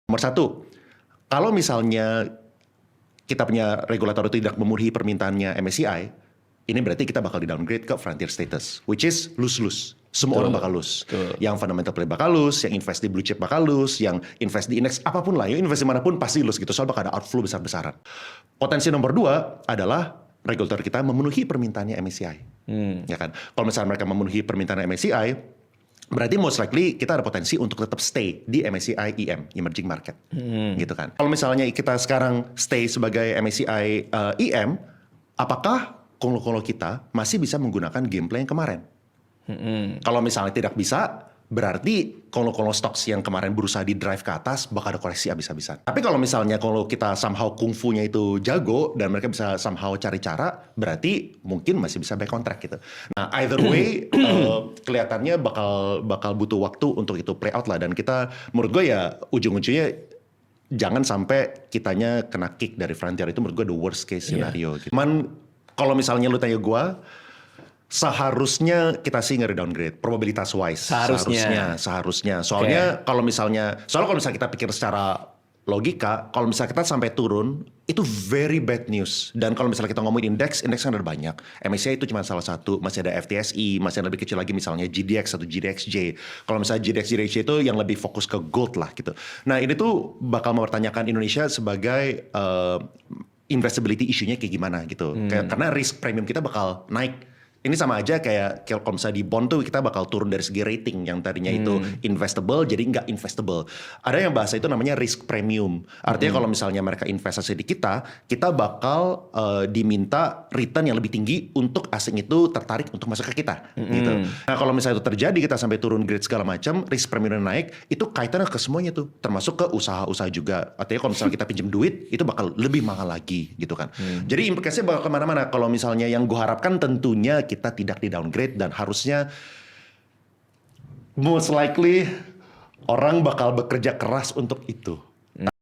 Nomor satu, kalau misalnya kita punya regulator itu tidak memenuhi permintaannya MSCI, ini berarti kita bakal di-downgrade ke frontier status, which is lose-lose. Semua orang bakal lose. Yang fundamental play bakal lose, yang invest di blue chip bakal lose, yang invest di indeks apapun lah, yang invest di manapun pasti lose gitu. Soalnya bakal ada outflow besar-besaran. Potensi nomor dua adalah regulator kita memenuhi permintaannya MSCI. Ya kan? Kalau misalnya mereka memenuhi permintaan MSCI, berarti most likely kita ada potensi untuk tetap stay di MSCI EM, Emerging Market. Gitu kan. Kalau misalnya kita sekarang stay sebagai MSCI EM, apakah konglo-konglo kita masih bisa menggunakan gameplay yang kemarin? Kalau misalnya tidak bisa, berarti konglo-konglo stocks yang kemarin berusaha di drive ke atas bakal ada koreksi abis-abisan. Tapi kalau misalnya kalau kita somehow kungfunya itu jago dan mereka bisa somehow cari cara, berarti mungkin masih bisa back on track gitu. Nah, either way kelihatannya bakal butuh waktu untuk itu play out lah. Dan kita, menurut gue ya ujung-ujungnya jangan sampai kitanya kena kick dari frontier. Itu menurut gue the worst case scenario. Gitu. Cuman kalau misalnya lu tanya gue, seharusnya kita sih nge-downgrade probabilitas wise. Seharusnya. Soalnya kalau misalnya kita pikir secara logika, kalau misalnya kita sampai turun, itu very bad news. Dan kalau misalnya kita ngomongin indeks kan ada banyak. MSCI itu cuma salah satu, masih ada FTSE, masih ada lebih kecil lagi misalnya GDX atau GDXJ. Kalau misalnya GDXJ itu yang lebih fokus ke gold lah gitu. Nah ini tuh bakal mempertanyakan Indonesia sebagai investability isunya kayak gimana gitu. Karena risk premium kita bakal naik. Ini sama aja kayak kalau misalnya di bond tuh kita bakal turun dari segi rating yang tadinya itu investable jadi nggak investable. Ada yang bahasa itu namanya risk premium. Artinya kalau misalnya mereka investasi di kita bakal diminta return yang lebih tinggi untuk asing itu tertarik untuk masuk ke kita. Gitu. Nah kalau misalnya itu terjadi kita sampai turun grade segala macam, risk premium naik, itu kaitannya ke semuanya tuh, termasuk ke usaha-usaha juga. Artinya kalau misalnya kita pinjam duit itu bakal lebih mahal lagi gitu kan. Jadi implikasinya bakal kemana-mana. Kalau misalnya yang gue harapkan tentunya kita tidak di-downgrade dan harusnya most likely orang bakal bekerja keras untuk itu.